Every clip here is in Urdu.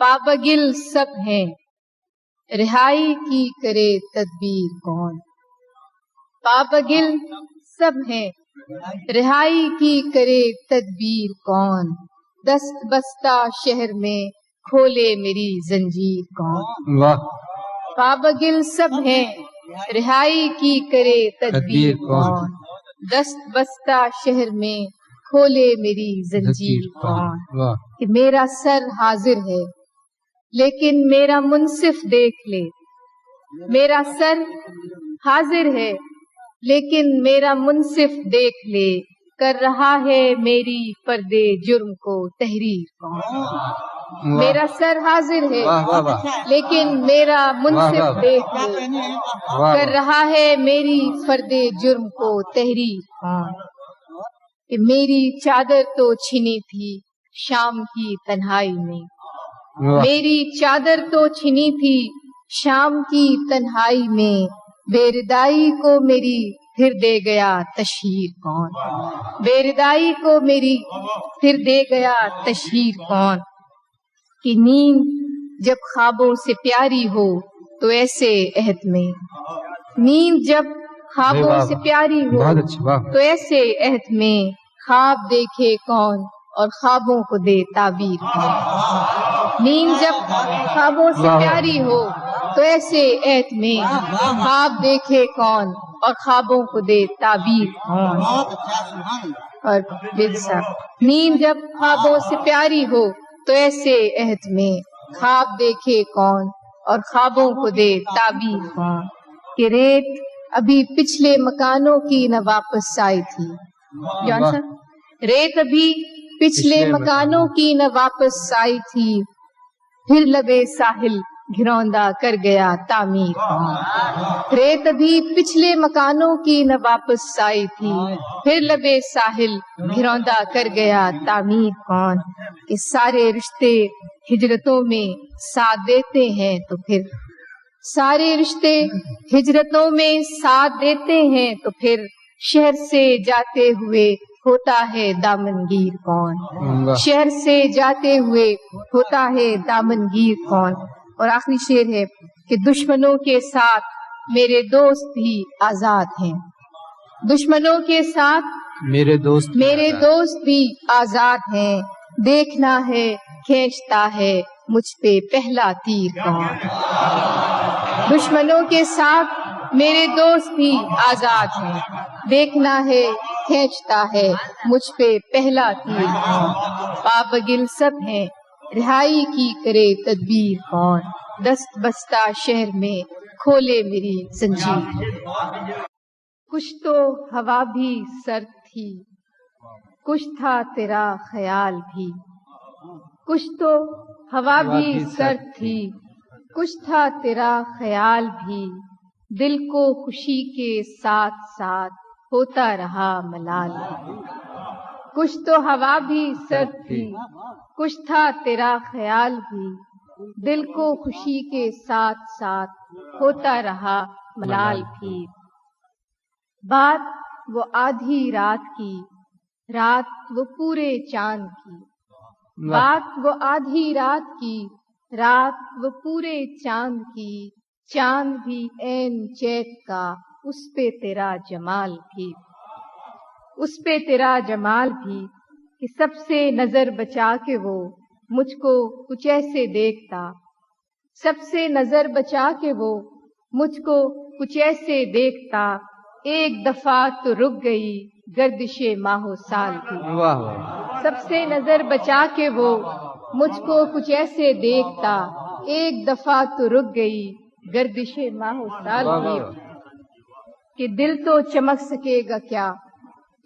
پابگل سب ہیں رہائی کی کرے تدبیر کون. پابگل سب ہیں رہائی کی کرے تدبیر کون. دست بستہ شہر میں کھولے میری زنجیر کون. واہ. پابگل سب ہیں رہائی کی کرے تدبیر کون. دست بستہ شہر میں کھولے میری زنجیر کون. واہ. کہ میرا سر حاضر ہے لیکن میرا منصف دیکھ لے. میرا سر حاضر ہے لیکن میرا منصف دیکھ لے. کر رہا ہے میری پردے جرم کو تحریر کون. میرا سر حاضر ہے لیکن میرا منصف دیکھ لے. کر رہا ہے میری پردے جرم کو تحریر کون. کہ میری چادر تو چھنی تھی شام کی تنہائی میں. میری چادر تو چھنی تھی شام کی تنہائی میں. بے ردائی کو میری پھر دے گیا تشہیر کون. بے ردائی کو میری پھر دے گیا تشہیر کون. کہ نیند جب خوابوں سے پیاری ہو تو ایسے عہد میں. نیند جب خوابوں سے پیاری ہو تو ایسے عہد میں. خواب دیکھے کون اور خوابوں کو دے تعبیر کون. نیند جب خوابوں سے پیاری ہو تو ایسے عہد میں. خواب دیکھے کون اور خوابوں کو دے تعبیر کون. اور نیند جب خوابوں سے پیاری ہو تو ایسے عہد میں. خواب دیکھے کون اور خوابوں کو دے تعبیر کون. کہ ریت ابھی پچھلے مکانوں کی نہ واپس آئی تھی. جان صاحب ریت ابھی پچھلے مکانوں کی نہ واپس آئی تھی. پھر لبے ساحل گھروندہ کر گیا تعمیر کون. ریت ابھی پچھلے مکانوں کی نہ واپس آئی تھی. پھر لبے ساحل گھروندہ کر گیا تعمیر کون. کہ سارے رشتے ہجرتوں میں ساتھ دیتے ہیں تو پھر. سارے رشتے ہجرتوں میں ساتھ دیتے ہیں تو پھر. شہر سے جاتے ہوئے ہوتا ہے دامنگیر کون. شہر سے جاتے ہوئے ہوتا ہے دامنگیر کون. اور آخری شعر ہے کہ دشمنوں کے ساتھ میرے دوست بھی آزاد ہیں. دشمنوں کے ساتھ میرے دوست بھی آزاد ہیں. دیکھنا ہے کھینچتا ہے مجھ پہ پہلا تیر کون. دشمنوں کے ساتھ میرے دوست بھی آزاد ہیں. دیکھنا ہے کھینچتا ہے مجھ پہ پہلا تیر کون. پابگل سب ہیں رہائی کی کرے تدبیر کون. دست بستہ شہر میں کھولے میری زنجیر. کچھ تو ہوا بھی سرد تھی کچھ تھا تیرا خیال بھی. کچھ تو ہوا بھی سرد تھی کچھ تھا تیرا خیال بھی. دل کو خوشی کے ساتھ ساتھ ہوتا رہا ملال بھی. کچھ تو ہوا بھی سرد تھی کچھ تھا تیرا خیال بھی. دل کو خوشی کے ساتھ ساتھ ہوتا رہا ملال بھی. بات وہ آدھی رات کی رات وہ پورے چاند کی. بات وہ آدھی رات کی رات وہ پورے چاند کی. چاند بھی عین چیت کا اس پہ تیرا جمال بھی. اس پہ تیرا جمال بھی. کہ سب سے نظر بچا کے وہ مجھ کو کچھ ایسے دیکھتا. سب سے نظر بچا کے وہ مجھ کو کچھ ایسے دیکھتا. ایک دفعہ تو رک گئی گردش ماہ و سال بھی. سب سے نظر بچا کے وہ مجھ کو کچھ ایسے دیکھتا. ایک دفعہ تو رک گئی گردش ماہ و سال بھی. کہ دل تو چمک سکے گا کیا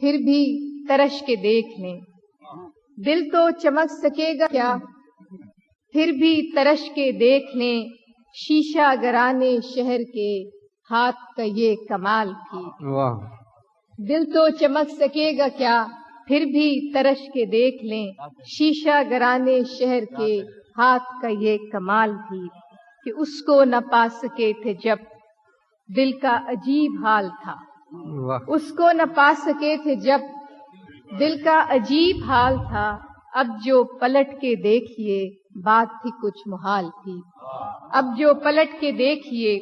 پھر بھی ترش کے دیکھ لیں. دل تو چمک سکے گا کیا پھر بھی ترش کے دیکھ لیں. شیشہ گرانے شہر کے ہاتھ کا یہ کمال بھی. دل تو چمک سکے گا کیا پھر بھی ترش کے دیکھ لیں. شیشہ گرانے شہر کے ہاتھ کا یہ کمال بھی. کہ اس کو نہ پا سکے تھے جب دل کا عجیب حال تھا. اس کو نہ پا سکے تھے جب دل کا عجیب حال تھا. اب جو پلٹ کے دیکھیے بات تھی کچھ محال بھی، اب جو پلٹ کے دیکھیے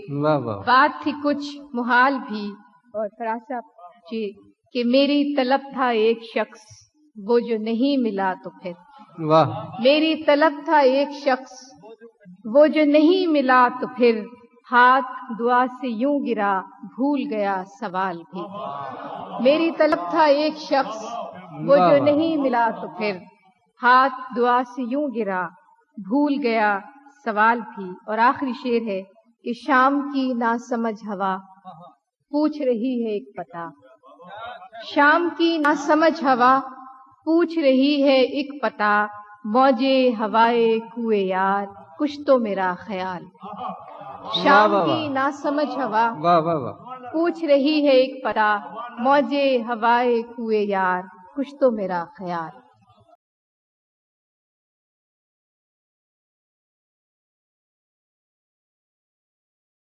بات تھی کچھ محال بھی۔ اور خلاصہ جی کہ میری طلب تھا ایک شخص وہ جو نہیں ملا تو پھر، میری طلب تھا ایک شخص وہ جو نہیں ملا تو پھر، ہاتھ دعا سے یوں گرا بھول گیا سوال بھی۔ میری طلب تھا ایک شخص وہ جو نہیں ملا تو پھر، ہاتھ دعا سے یوں گرا بھول گیا سوال بھی۔ اور آخری شعر ہے کہ شام کی ناسمجھ ہوا پوچھ رہی ہے ایک پتہ، شام کی ناسمجھ ہوا پوچھ رہی ہے ایک پتہ، موجے ہوائے کوئے یار کچھ تو میرا خیال۔ شام کی ناسمجھ ہوا پوچھ رہی ہے ایک پتہ، موجے ہوائے کوئے یار کچھ تو میرا خیال۔